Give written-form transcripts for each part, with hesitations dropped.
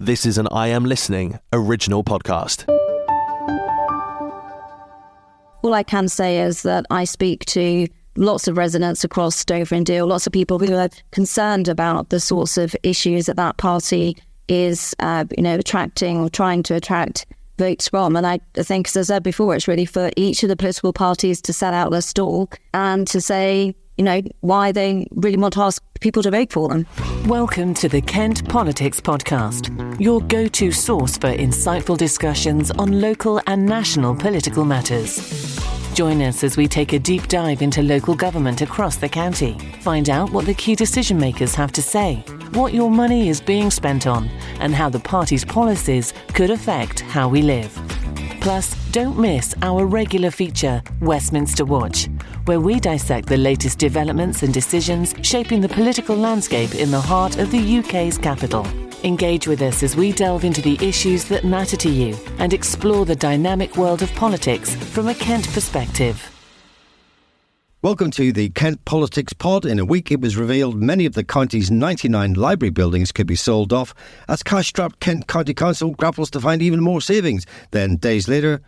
This is an I Am Listening original podcast. All I can say is that I speak to lots of residents across Dover and Deal, lots of people who are concerned about the sorts of issues that party is, attracting or trying to attract votes from. And I think, as I said before, it's really for each of the political parties to set out their stall and to say, why they really want to ask people to vote for them. Welcome to the Kent Politics Podcast, your go-to source for insightful discussions on local and national political matters. Join us as we take a deep dive into local government across the county. Find out what the key decision makers have to say, what your money is being spent on, and how the party's policies could affect how we live. Plus, don't miss our regular feature, Westminster Watch, where we dissect the latest developments and decisions shaping the political landscape in the heart of the UK's capital. Engage with us as we delve into the issues that matter to you and explore the dynamic world of politics from a Kent perspective. Welcome to the Kent Politics Pod. In a week, it was revealed many of the county's 99 library buildings could be sold off as cash-strapped Kent County Council grapples to find even more savings. Then, days later,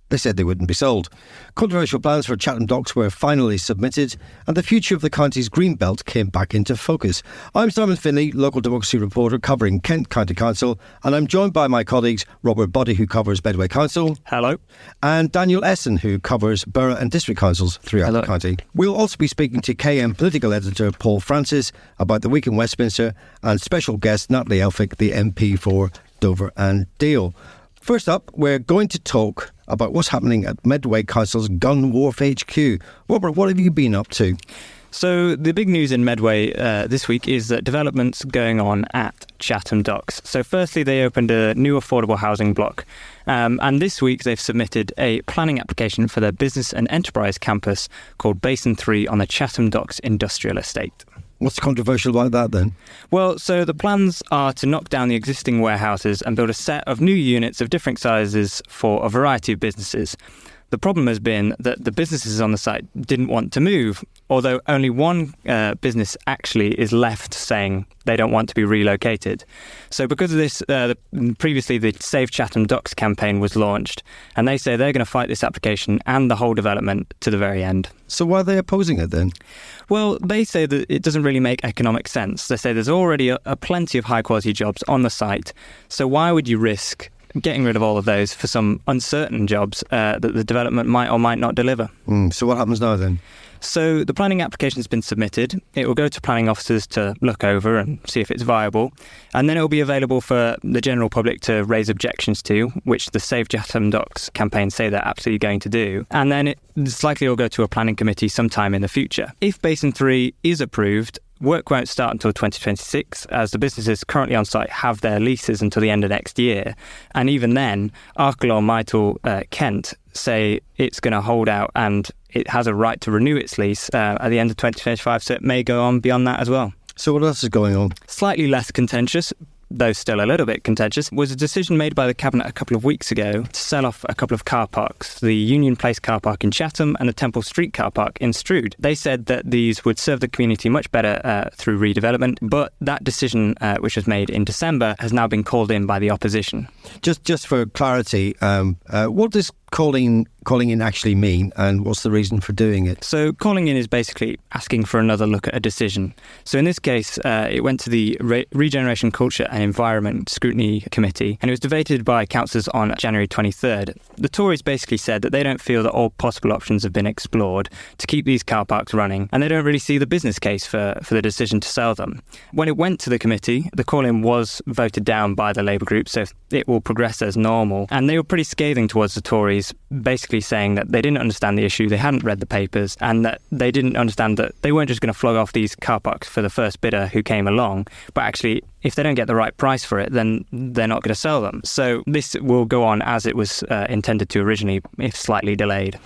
they said they wouldn't be sold. Controversial plans for Chatham Docks were finally submitted, and the future of the county's greenbelt came back into focus. I'm Simon Finlay, local democracy reporter covering Kent County Council, and I'm joined by my colleagues Robert Boddy, who covers Medway Council. Hello. And Daniel Essen, who covers borough and district councils throughout the county. We'll also be speaking to KM political editor Paul Francis about the week in Westminster, and special guest Natalie Elphicke, the MP for Dover and Deal. First up, we're going to talk about what's happening at Medway Council's Gun Wharf HQ. Robert, what have you been up to? So the big news in Medway this week is that development's going on at Chatham Docks. So firstly, they opened a new affordable housing block. And this week, they've submitted a planning application for their business and enterprise campus called Basin 3 on the Chatham Docks Industrial Estate. What's controversial about that then? Well, so the plans are to knock down the existing warehouses and build a set of new units of different sizes for a variety of businesses. The problem has been that the businesses on the site didn't want to move, although only one business actually is left saying they don't want to be relocated. So because of this, previously the Save Chatham Docks campaign was launched, and they say they're going to fight this application and the whole development to the very end. So why are they opposing it then? Well, they say that it doesn't really make economic sense. They say there's already a plenty of high-quality jobs on the site, so why would you risk getting rid of all of those for some uncertain jobs that the development might or might not deliver? So what happens now then? So the planning application has been submitted. It will go to planning officers to look over and see if it's viable. And then it will be available for the general public to raise objections to, which the Save Chatham Docks campaign say they're absolutely going to do. And then it's likely will go to a planning committee sometime in the future. If Basin 3 is approved, work won't start until 2026, as the businesses currently on site have their leases until the end of next year. And even then, Arcelor Mittal Kent say it's going to hold out and it has a right to renew its lease at the end of 2025, so it may go on beyond that as well. So what else is going on? Slightly less contentious, though still a little bit contentious, was a decision made by the Cabinet a couple of weeks ago to sell off a couple of car parks, the Union Place car park in Chatham and the Temple Street car park in Strood. They said that these would serve the community much better through redevelopment, but that decision, which was made in December, has now been called in by the opposition. Just for clarity, what does calling in actually mean, and what's the reason for doing it? So calling in is basically asking for another look at a decision. So in this case, it went to the Regeneration, Culture and Environment Scrutiny Committee, and it was debated by councillors on January 23rd. The Tories basically said that they don't feel that all possible options have been explored to keep these car parks running, and they don't really see the business case for the decision to sell them. When it went to the committee, the call-in was voted down by the Labour group, so it will progress as normal. And they were pretty scathing towards the Tories, basically saying that they didn't understand the issue, they hadn't read the papers, and that they didn't understand that they weren't just going to flog off these car parks for the first bidder who came along, but actually, if they don't get the right price for it, then they're not going to sell them. So this will go on as it was intended to originally, if slightly delayed.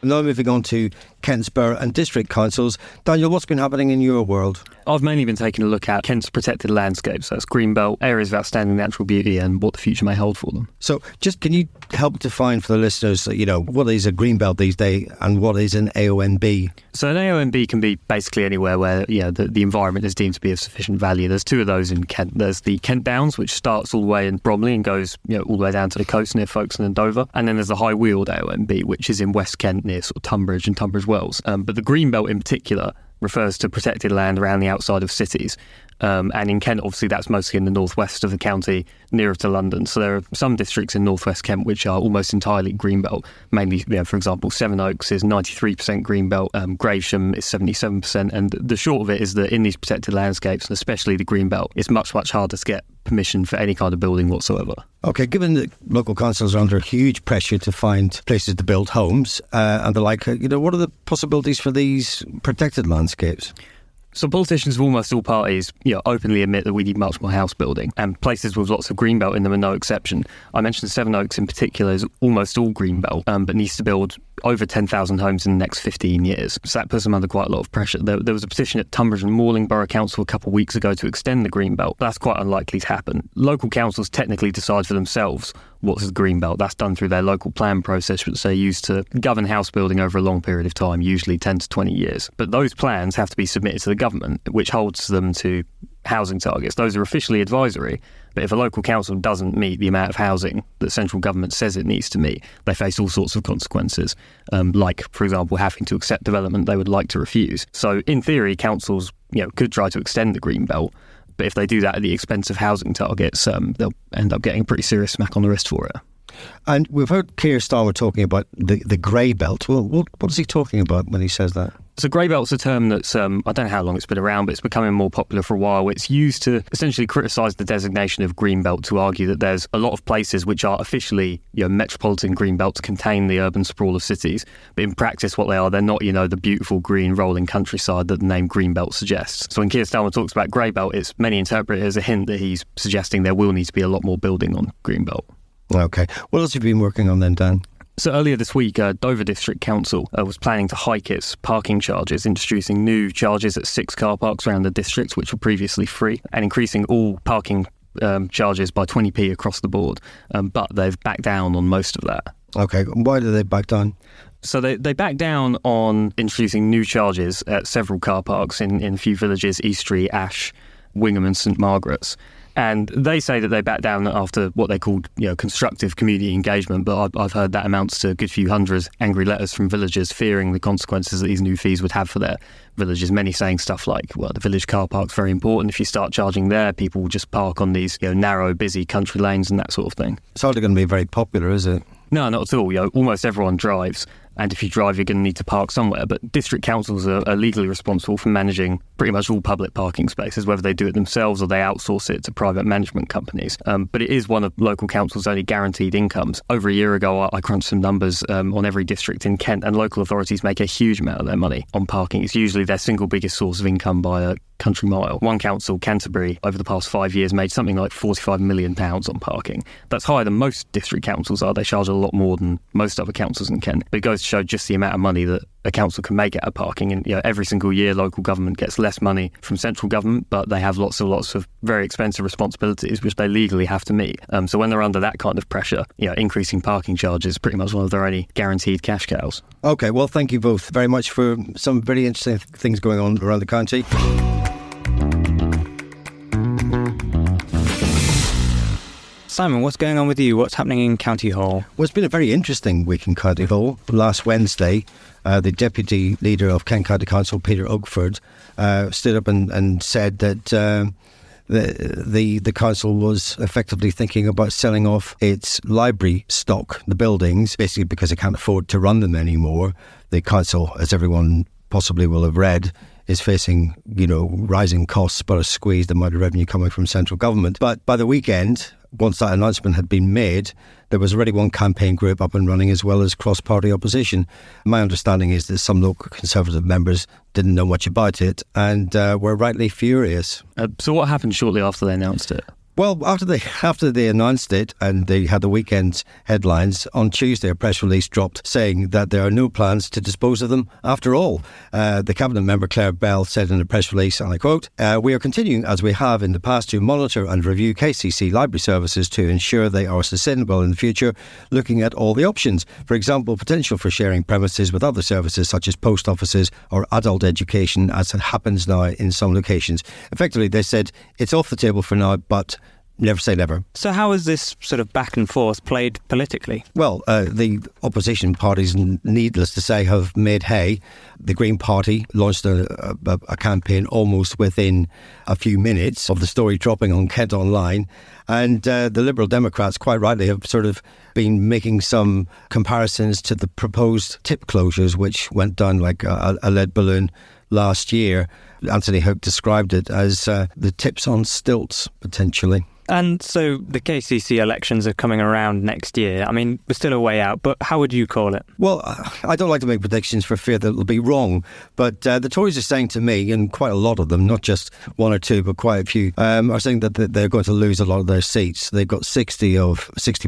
Now moving on to Kent's borough and district councils. Daniel, what's been happening in your world? I've mainly been taking a look at Kent's protected landscapes, so that's greenbelt, areas of outstanding natural beauty and what the future may hold for them. So just can you help define for the listeners, what is a greenbelt these days and what is an AONB? So an AONB can be basically anywhere where the environment is deemed to be of sufficient value. There's two of those in Kent. There's the Kent Downs, which starts all the way in Bromley and goes all the way down to the coast near Folkestone and Dover. And then there's the High Weald AONB, which is in West Kent near sort of Tunbridge and Tunbridge Wells. But the greenbelt in particular refers to protected land around the outside of cities. And in Kent, obviously, that's mostly in the northwest of the county, nearer to London. So there are some districts in northwest Kent which are almost entirely greenbelt. Mainly, for example, Sevenoaks is 93% greenbelt, Gravesham is 77%. And the short of it is that in these protected landscapes, and especially the greenbelt, it's much, much harder to get permission for any kind of building whatsoever. OK, given that local councils are under huge pressure to find places to build homes and the like, what are the possibilities for these protected landscapes? So politicians of almost all parties, openly admit that we need much more house building, and places with lots of greenbelt in them are no exception. I mentioned Sevenoaks in particular is almost all greenbelt, but needs to build over 10,000 homes in the next 15 years. So that puts them under quite a lot of pressure. There was a petition at Tunbridge and Malling Borough Council a couple of weeks ago to extend the greenbelt. That's quite unlikely to happen. Local councils technically decide for themselves what's the greenbelt. That's done through their local plan process, which they use to govern house building over a long period of time, usually 10 to 20 years. But those plans have to be submitted to the government, which holds them to housing targets. Those are officially advisory, but if a local council doesn't meet the amount of housing that central government says it needs to meet, they face all sorts of consequences, like, for example, having to accept development they would like to refuse. So in theory, councils could try to extend the greenbelt, but if they do that at the expense of housing targets, they'll end up getting a pretty serious smack on the wrist for it. And we've heard Keir Starmer talking about the grey belt. Well, what is he talking about when he says that? So grey belt's a term that's, I don't know how long it's been around, but it's becoming more popular for a while. It's used to essentially criticise the designation of green belt, to argue that there's a lot of places which are officially metropolitan green belts, contain the urban sprawl of cities, but in practice what they are, they're not the beautiful green rolling countryside that the name green belt suggests. So when Keir Starmer talks about grey belt, it's many interpret it as a hint that he's suggesting there will need to be a lot more building on green belt. OK. What else have you been working on then, Dan? So earlier this week, Dover District Council was planning to hike its parking charges, introducing new charges at 6 car parks around the district, which were previously free, and increasing all parking charges by 20p across the board. But they've backed down on most of that. OK, why did they back down? So they backed down on introducing new charges at several car parks in a few villages, Eastry, Ash, Wingham and St Margaret's. And they say that they backed down after what they called, constructive community engagement. But I've heard that amounts to a good few hundred angry letters from villagers fearing the consequences that these new fees would have for their villages. Many saying stuff like, well, the village car park's very important. If you start charging there, people will just park on these, narrow, busy country lanes and that sort of thing. It's hardly going to be very popular, is it? No, not at all. Almost everyone drives. And if you drive, you're going to need to park somewhere. But district councils are legally responsible for managing pretty much all public parking spaces, whether they do it themselves or they outsource it to private management companies. But it is one of local councils' only guaranteed incomes. Over a year ago, I crunched some numbers on every district in Kent, and local authorities make a huge amount of their money on parking. It's usually their single biggest source of income by a country mile. One council, Canterbury, over the past 5 years made something like £45 million on parking. That's higher than most district councils are. They charge a lot more than most other councils in Kent. But it goes to show just the amount of money that a council can make out of parking. And every single year, local government gets less money from central government, but they have lots of very expensive responsibilities which they legally have to meet. So when they're under that kind of pressure, increasing parking charges is pretty much one of their only guaranteed cash cows. OK, well, thank you both very much for some very interesting things going on around the county. Simon, what's going on with you? What's happening in County Hall? Well, it's been a very interesting week in County Hall. Last Wednesday, the Deputy Leader of Kent County Council, Peter Oakford, stood up and said that the council was effectively thinking about selling off its library stock, the buildings, basically because it can't afford to run them anymore. The council, as everyone possibly will have read, is facing, rising costs, but a squeezed amount of revenue coming from central government. But by the weekend, once that announcement had been made, there was already one campaign group up and running as well as cross-party opposition. My understanding is that some local Conservative members didn't know much about it and were rightly furious. So what happened shortly after they announced it? Well, after they announced it and they had the weekend headlines, on Tuesday a press release dropped saying that there are no plans to dispose of them after all. The Cabinet member Claire Bell said in a press release, and I quote, "We are continuing as we have in the past to monitor and review KCC library services to ensure they are sustainable in the future, looking at all the options. For example, potential for sharing premises with other services such as post offices or adult education, as it happens now in some locations." Effectively, they said it's off the table for now, but never say never. So how is this sort of back and forth played politically? Well, the opposition parties, needless to say, have made hay. The Green Party launched a campaign almost within a few minutes of the story dropping on Kent Online. And the Liberal Democrats, quite rightly, have sort of been making some comparisons to the proposed tip closures, which went down like a lead balloon last year. Anthony Hook described it as the tips on stilts, potentially. And so the KCC elections are coming around next year. I mean, we're still a way out, but how would you call it? Well, I don't like to make predictions for fear that it'll be wrong, but the Tories are saying to me, and quite a lot of them, not just one or two, but quite a few, are saying that they're going to lose a lot of their seats. They've got 60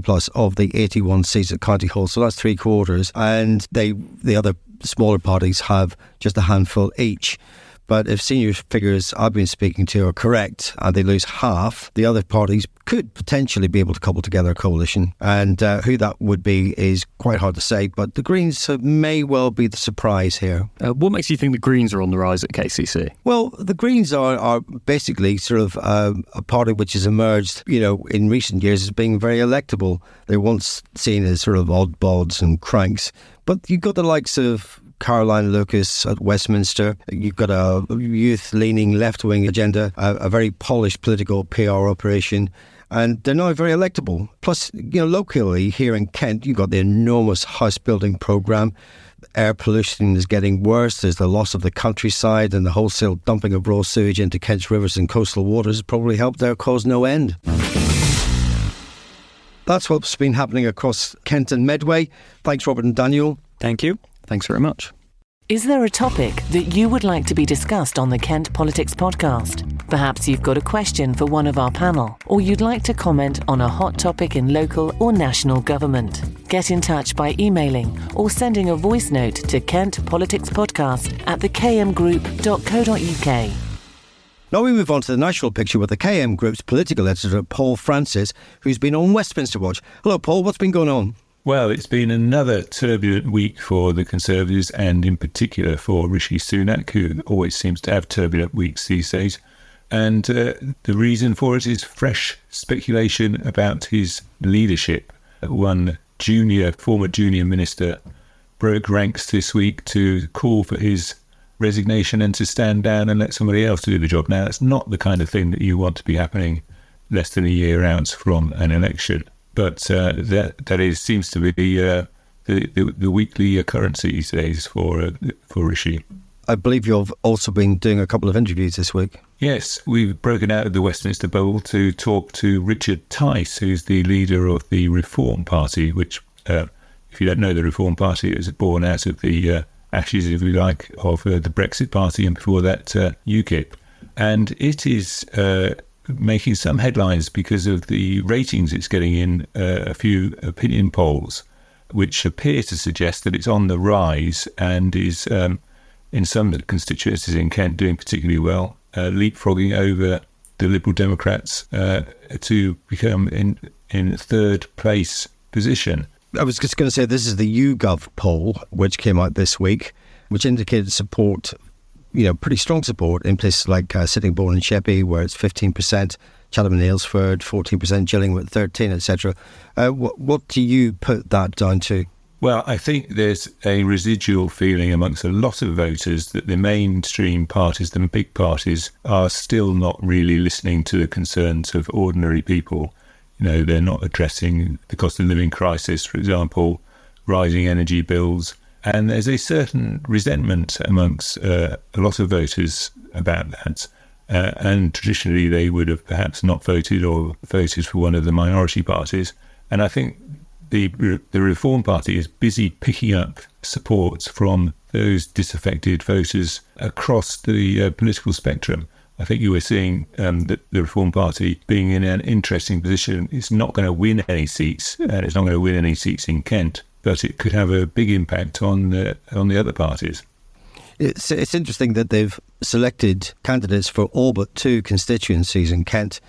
plus of the 81 seats at County Hall, so that's 3/4, and the other smaller parties have just a handful each. But if senior figures I've been speaking to are correct and they lose half, the other parties could potentially be able to cobble together a coalition. And who that would be is quite hard to say, but the Greens may well be the surprise here. What makes you think the Greens are on the rise at KCC? Well, the Greens are basically sort of a party which has emerged, in recent years as being very electable. They were once seen as sort of oddballs and cranks. But you've got the likes of Caroline Lucas at Westminster. You've got a youth-leaning left-wing agenda, a very polished political PR operation, and they're now very electable. Plus, locally here in Kent, you've got the enormous house-building programme. Air pollution is getting worse. There's the loss of the countryside, and the wholesale dumping of raw sewage into Kent's rivers and coastal waters has probably helped their cause no end. That's what's been happening across Kent and Medway. Thanks, Robert and Daniel. Thank you. Thanks very much. Is there a topic that you would like to be discussed on the Kent Politics podcast? Perhaps you've got a question for one of our panel, or you'd like to comment on a hot topic in local or national government. Get in touch by emailing or sending a voice note to kentpoliticspodcast@thekmgroup.co.uk. Now we move on to the national picture with the KM Group's political editor, Paul Francis, who's been on Westminster Watch. Hello, Paul. What's been going on? Well, it's been another turbulent week for the Conservatives and in particular for Rishi Sunak, who always seems to have turbulent weeks these days. And the reason for it is fresh speculation about his leadership. One former junior minister broke ranks this week to call for his resignation and to stand down and let somebody else do the job. Now, that's not the kind of thing that you want to be happening less than a year out from an election. But that seems to be the weekly occurrence these days for Rishi. I believe you've also been doing a couple of interviews this week. Yes, we've broken out of the Westminster bubble to talk to Richard Tice, who's the leader of the Reform Party, which, if you don't know the Reform Party, it was born out of the ashes, if you like, of the Brexit Party, and before that, UKIP. And it is making some headlines because of the ratings it's getting in a few opinion polls, which appear to suggest that it's on the rise and is, in some constituencies in Kent, doing particularly well, leapfrogging over the Liberal Democrats to become in third place position. I was just going to say, this is the YouGov poll, which came out this week, which indicated support, pretty strong support in places like Sittingbourne and Sheppey, where it's 15%, Chatham and Aylesford, 14%, Gillingwood, 13%, etc. What do you put that down to? Well, I think there's a residual feeling amongst a lot of voters that the mainstream parties, the big parties, are still not really listening to the concerns of ordinary people. They're not addressing the cost of living crisis, for example, rising energy bills. And there's a certain resentment amongst a lot of voters about that. And traditionally, they would have perhaps not voted or voted for one of the minority parties. And I think the Reform Party is busy picking up support from those disaffected voters across the political spectrum. I think you were seeing the Reform Party being in an interesting position. It's not going to win any seats, and it's not going to win any seats in Kent, but it could have a big impact on the other parties. It's interesting that they've selected candidates for all but 2 constituencies in Kent,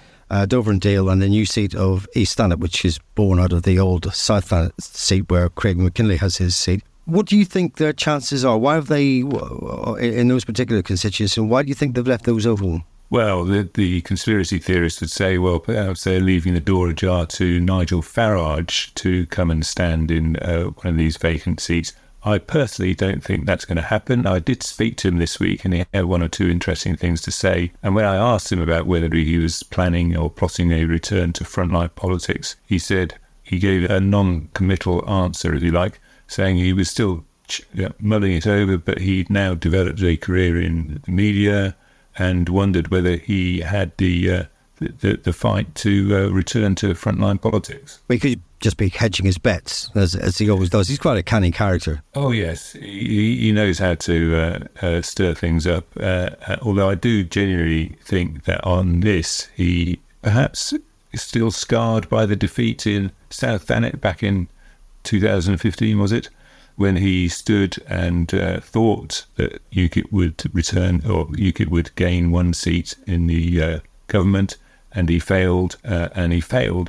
Dover and Dale, and the new seat of East Thanet, which is born out of the old South Thanet seat where Craig McKinley has his seat. What do you think their chances are? Why have they, in those particular constituencies, and why do you think they've left those open? Well, the conspiracy theorists would say, well, perhaps they're leaving the door ajar to Nigel Farage to come and stand in one of these vacant seats. I personally don't think that's going to happen. I did speak to him this week and he had 1 or 2 interesting things to say. And when I asked him about whether he was planning or plotting a return to frontline politics, he said he gave a non-committal answer, if you like, saying he was still mulling it over, but he'd now developed a career in the media and wondered whether he had the fight to return to frontline politics. He could just be hedging his bets, as he always does. He's quite a canny character. Oh, yes. He knows how to stir things up. Although I do genuinely think that on this, he perhaps is still scarred by the defeat in South Thanet back in 2015, was it? When he stood and thought that UKIP would return, or UKIP would gain 1 seat in the government, and he failed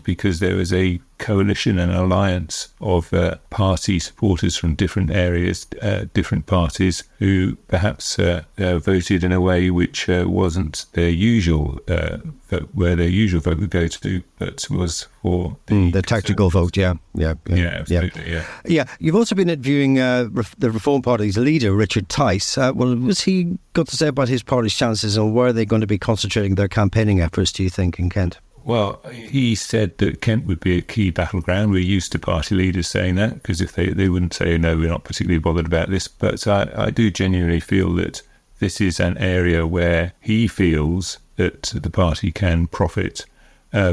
because there was a coalition and alliance of party supporters from different areas, different parties, who perhaps voted in a way which wasn't their usual vote, where their usual vote would go to, but was for the tactical vote. Yeah, absolutely. Yeah. You've also been interviewing the Reform Party's leader, Richard Tice. What's he got to say about his party's chances, and where are they going to be concentrating their campaigning efforts, do you think, in Kent? Well, he said that Kent would be a key battleground. We're used to party leaders saying that, because if they wouldn't say, no, we're not particularly bothered about this. But I do genuinely feel that this is an area where he feels that the party can profit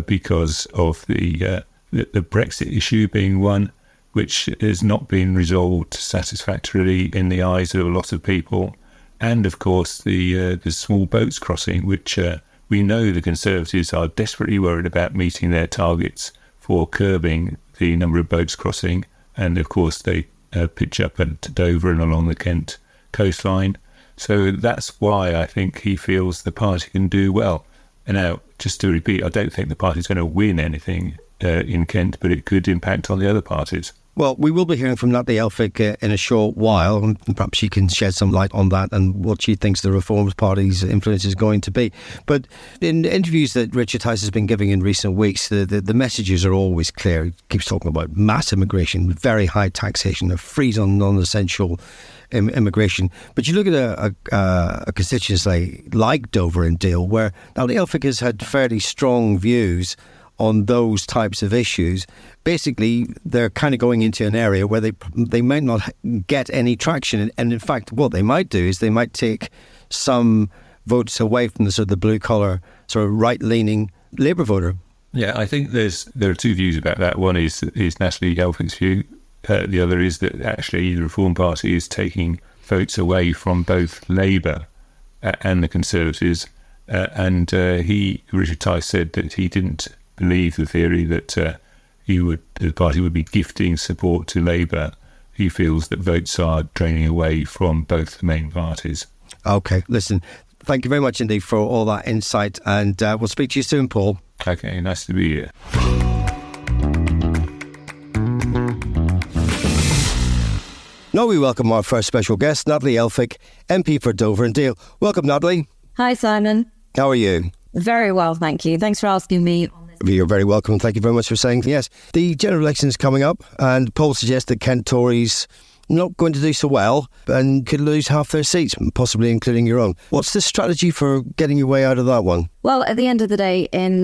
because of the Brexit issue being one which has not been resolved satisfactorily in the eyes of a lot of people. And, of course, the small boats crossing, which... we know the Conservatives are desperately worried about meeting their targets for curbing the number of boats crossing. And, of course, they pitch up at Dover and along the Kent coastline. So that's why I think he feels the party can do well. And now, just to repeat, I don't think the party's going to win anything in Kent, but it could impact on the other parties. Well, we will be hearing from Natalie Elphicke in a short while, and perhaps she can shed some light on that and what she thinks the Reform Party's influence is going to be. But in interviews that Richard Tice has been giving in recent weeks, the messages are always clear. He keeps talking about mass immigration, very high taxation, a freeze on non-essential immigration. But you look at a constituency like Dover and Dale, where Natalie Elphicke has had fairly strong views on those types of issues. Basically, they're kind of going into an area where they might not get any traction. And in fact, what they might do is they might take some votes away from the sort of the blue-collar, sort of right-leaning Labour voter. Yeah, I think there are 2 views about that. One is Natalie Elphicke's view. The other is that actually the Reform Party is taking votes away from both Labour and the Conservatives. Richard Tice said that he didn't believe the theory that the party would be gifting support to Labour. He feels that votes are draining away from both the main parties. OK, listen, thank you very much indeed for all that insight, and we'll speak to you soon, Paul. OK, nice to be here. Now we welcome our first special guest, Natalie Elphicke, MP for Dover and Dale. Welcome, Natalie. Hi, Simon. How are you? Very well, thank you. Thanks for asking me. You're very welcome. Thank you very much for saying yes. The general election is coming up, and polls suggest that Kent Tories not going to do so well and could lose half their seats, possibly including your own. What's the strategy for getting your way out of that one? Well, at the end of the day, in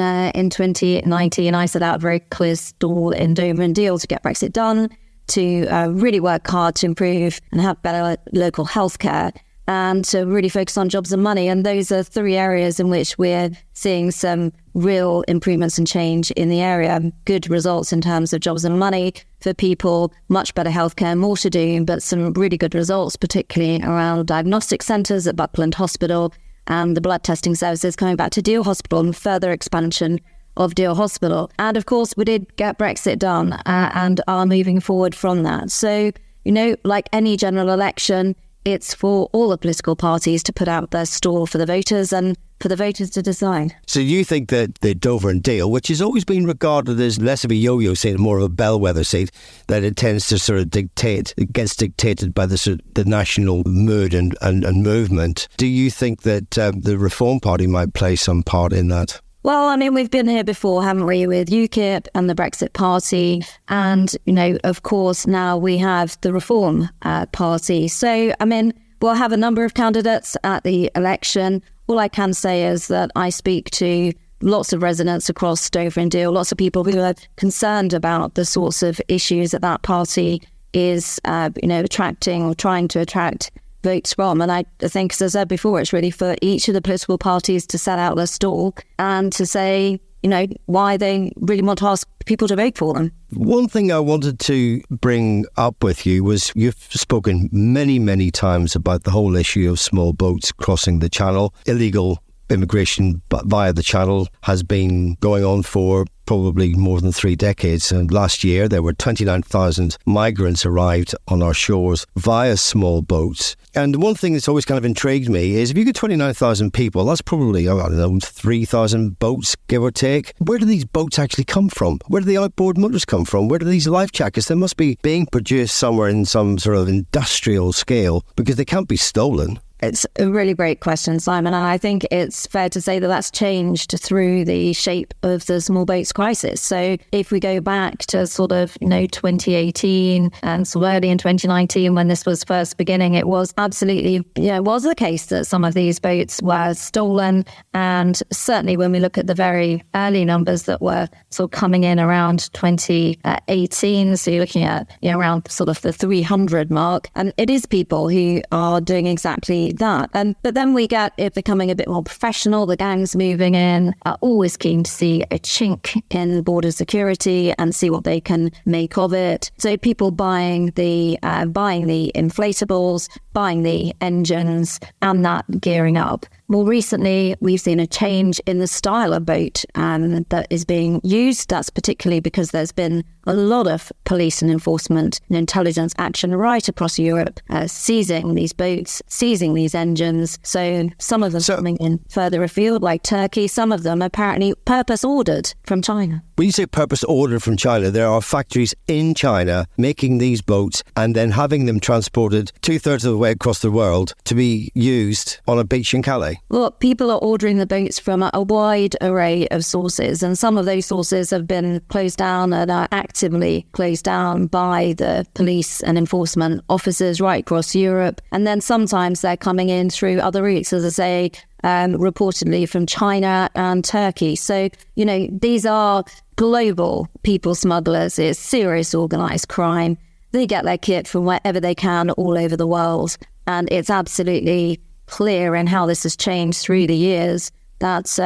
2019, I set out a very clear stall in Dover and Dale to get Brexit done, to really work hard to improve and have better local healthcare, and to really focus on jobs and money. And those are 3 areas in which we're seeing some real improvements and change in the area. Good results in terms of jobs and money for people, much better healthcare, more to do, but some really good results, particularly around diagnostic centres at Buckland Hospital and the blood testing services coming back to Deal Hospital and further expansion of Deal Hospital. And of course, we did get Brexit done and are moving forward from that. So, like any general election, it's for all the political parties to put out their stall for the voters and for the voters to decide. So you think that the Dover and Deal, which has always been regarded as less of a yo-yo seat and more of a bellwether seat, that it tends to sort of dictate, it gets dictated by the national mood and movement. Do you think that the Reform Party might play some part in that? Well, I mean, we've been here before, haven't we, with UKIP and the Brexit Party. And, of course, now we have the Reform Party. So, I mean, we'll have a number of candidates at the election. All I can say is that I speak to lots of residents across Dover and Deal, lots of people who are concerned about the sorts of issues that party is, attracting or trying to attract votes from. And I think, as I said before, it's really for each of the political parties to set out their stall and to say, why they really want to ask people to vote for them. One thing I wanted to bring up with you was you've spoken many, many times about the whole issue of small boats crossing the channel. Illegal immigration via the channel has been going on for probably more than 3 decades. And last year, there were 29,000 migrants arrived on our shores via small boats. And one thing that's always kind of intrigued me is if you get 29,000 people, that's probably, 3,000 boats, give or take. Where do these boats actually come from? Where do the outboard motors come from? Where do these life jackets? They must be being produced somewhere in some sort of industrial scale because they can't be stolen. It's a really great question, Simon, and I think it's fair to say that that's changed through the shape of the small boats crisis. So if we go back to sort of, 2018 and sort of early in 2019 when this was first beginning, it was absolutely, was the case that some of these boats were stolen. And certainly when we look at the very early numbers that were sort of coming in around 2018, so you're looking at around sort of the 300 mark, and it is people who are doing exactly that. But then we get it becoming a bit more professional. The gangs moving in are always keen to see a chink in border security and see what they can make of it. So people buying the inflatables, buying the engines, and that gearing up. More recently, we've seen a change in the style of boat that is being used. That's particularly because there's been a lot of police and enforcement and intelligence action right across Europe, seizing these boats, seizing these engines. So some of them coming in further afield, like Turkey. Some of them apparently purpose ordered from China. When you say purpose ordered from China, there are factories in China making these boats and then having them transported 2/3 of the way across the world to be used on a beach in Calais. Well, people are ordering the boats from a wide array of sources, and some of those sources have been closed down and are actively closed down by the police and enforcement officers right across Europe. And then sometimes they're coming in through other routes, as I say, reportedly from China and Turkey. So, these are global people smugglers. It's serious organised crime. They get their kit from wherever they can all over the world. And it's absolutely clear in how this has changed through the years that that's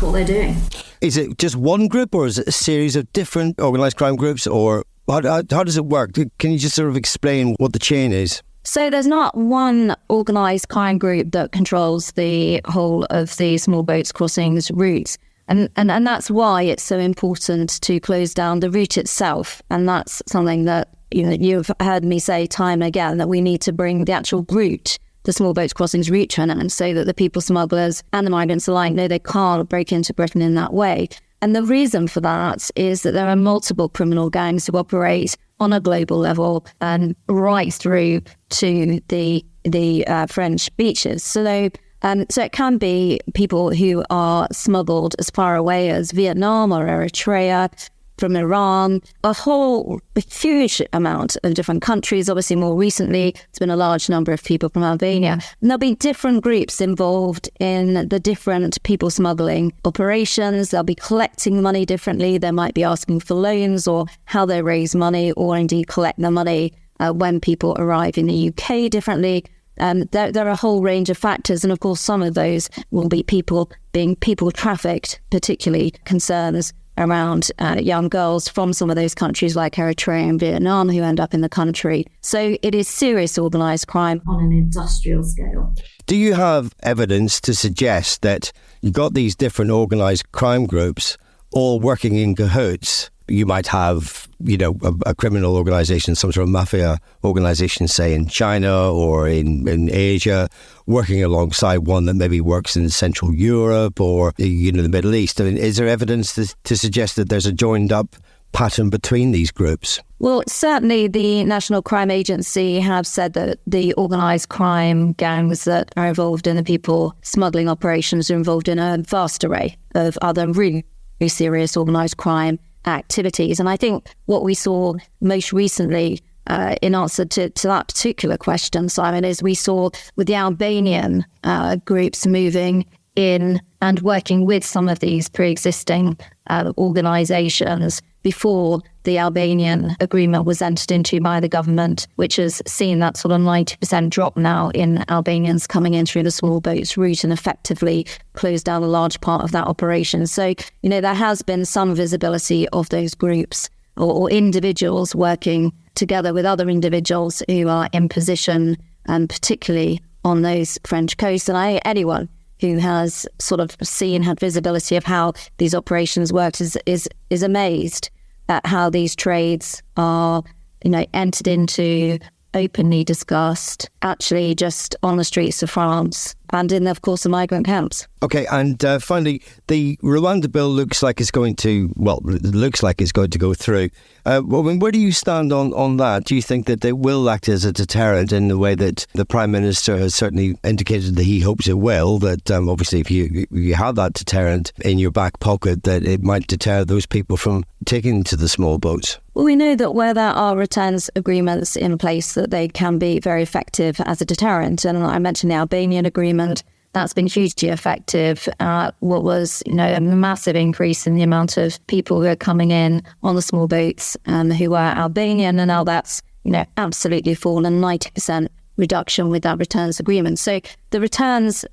what they're doing. Is it just one group or is it a series of different organised crime groups, or how does it work? Can you just sort of explain what the chain is? So there's not one organised crime group that controls the whole of the small boats crossings routes. And that's why it's so important to close down the route itself. And that's something that you've heard me say time and again, that we need to bring the actual route, the small boats crossings route, and so that the people smugglers and the migrants alike know they can't break into Britain in that way. And the reason for that is that there are multiple criminal gangs who operate on a global level and right through to the French beaches. So it can be people who are smuggled as far away as Vietnam or Eritrea, from Iran, a huge amount of different countries. Obviously, more recently, there's been a large number of people from Albania. And there'll be different groups involved in the different people smuggling operations. They'll be collecting money differently. They might be asking for loans or how they raise money, or indeed collect the money when people arrive in the UK differently. There are a whole range of factors. And of course, some of those will be people being people trafficked, particularly concerns around young girls from some of those countries like Eritrea and Vietnam who end up in the country. So it is serious organised crime on an industrial scale. Do you have evidence to suggest that you've got these different organised crime groups all working in cahoots? You might have, a criminal organisation, some sort of mafia organisation, say in China or in Asia, working alongside one that maybe works in Central Europe or, the Middle East. I mean, is there evidence to suggest that there's a joined up pattern between these groups? Well, certainly the National Crime Agency have said that the organised crime gangs that are involved in the people smuggling operations are involved in a vast array of other really serious organised crime activities. And I think what we saw most recently in answer to that particular question, Simon, is we saw with the Albanian groups moving in and working with some of these pre-existing organisations before the Albanian agreement was entered into by the government, which has seen that sort of 90% drop now in Albanians coming in through the small boats route and effectively closed down a large part of that operation. So, there has been some visibility of those groups or individuals working together with other individuals who are in position, and particularly on those French coasts. And anyone who has sort of had visibility of how these operations work is amazed at how these trades are, entered into, openly discussed, actually just on the streets of France and in, of course, the migrant camps. Okay, and finally, the Rwanda bill looks like it's going to go through. Where do you stand on that? Do you think that they will act as a deterrent in the way that the Prime Minister has certainly indicated that he hopes it will, that obviously if you have that deterrent in your back pocket, that it might deter those people from taking to the small boats? Well, we know that where there are returns agreements in place, that they can be very effective as a deterrent. And I mentioned the Albanian agreement. That's been hugely effective. What was, a massive increase in the amount of people who are coming in on the small boats who are Albanian, and now that's, absolutely fallen 90% reduction with that returns agreement. So the returns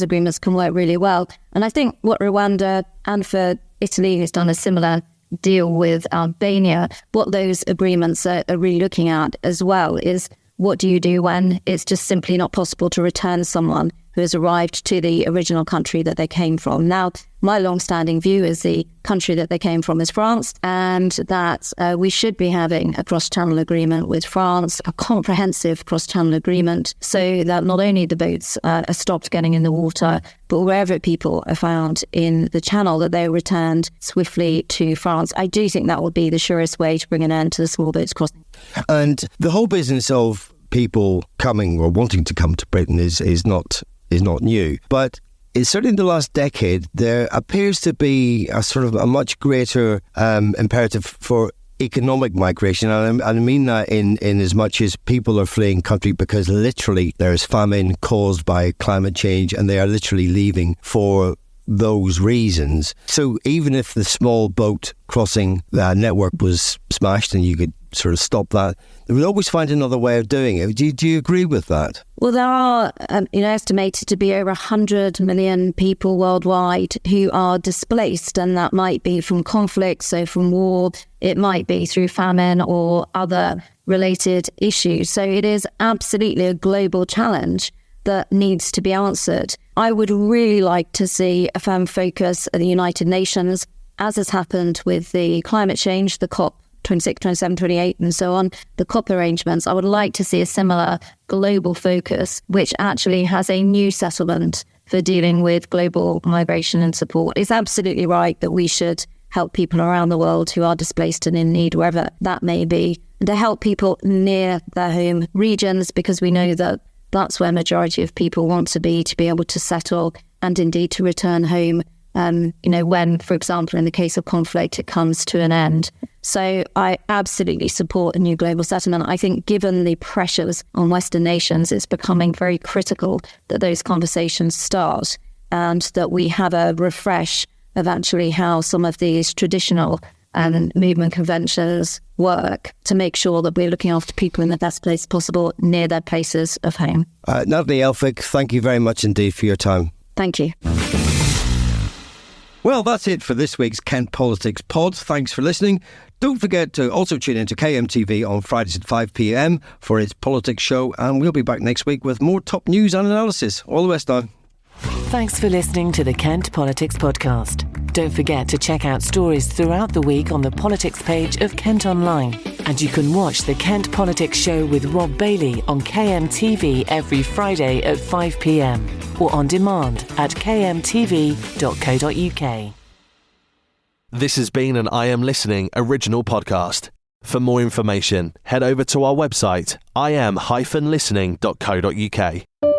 agreements can work really well. And I think what Rwanda and for Italy, who's done a similar deal with Albania, what those agreements are really looking at as well is, what do you do when it's just simply not possible to return someone who has arrived to the original country that they came from? Now, my long-standing view is the country that they came from is France, and that we should be having a cross-channel agreement with France, a comprehensive cross-channel agreement, so that not only the boats are stopped getting in the water, but wherever people are found in the channel, that they are returned swiftly to France. I do think that would be the surest way to bring an end to the small boats crossing. And the whole business of people coming or wanting to come to Britain is not new, but it's certainly in the last decade there appears to be a sort of a much greater imperative for economic migration, and I mean that in as much as people are fleeing country because literally there is famine caused by climate change, and they are literally leaving for those reasons. So even if the small boat crossing network was smashed and you could sort of stop that, they would always find another way of doing it. Do you agree with that? Well, there are estimated to be over 100 million people worldwide who are displaced, and that might be from conflict, so from war, it might be through famine or other related issues. So it is absolutely a global challenge that needs to be answered. I would really like to see a firm focus at the United Nations, as has happened with the climate change, the COP 26, 27, 28 and so on, the COP arrangements. I would like to see a similar global focus, which actually has a new settlement for dealing with global migration and support. It's absolutely right that we should help people around the world who are displaced and in need, wherever that may be, and to help people near their home regions, because we know that that's where majority of people want to be able to settle and indeed to return home, when, for example, in the case of conflict, it comes to an end. So I absolutely support a new global settlement. I think given the pressures on Western nations, it's becoming very critical that those conversations start and that we have a refresh of actually how some of these traditional movement conventions work to make sure that we're looking after people in the best place possible near their places of home. Natalie Elphicke, thank you very much indeed for your time. Thank you. Well, that's it for this week's Kent Politics Pod. Thanks for listening. Don't forget to also tune into KMTV on Fridays at 5 p.m. for its politics show, and we'll be back next week with more top news and analysis. All the best now. Thanks for listening to the Kent Politics Podcast. Don't forget to check out stories throughout the week on the politics page of Kent Online. And you can watch the Kent Politics Show with Rob Bailey on KMTV every Friday at 5 p.m. or on demand at kmtv.co.uk. This has been an I Am Listening original podcast. For more information, head over to our website, im-listening.co.uk.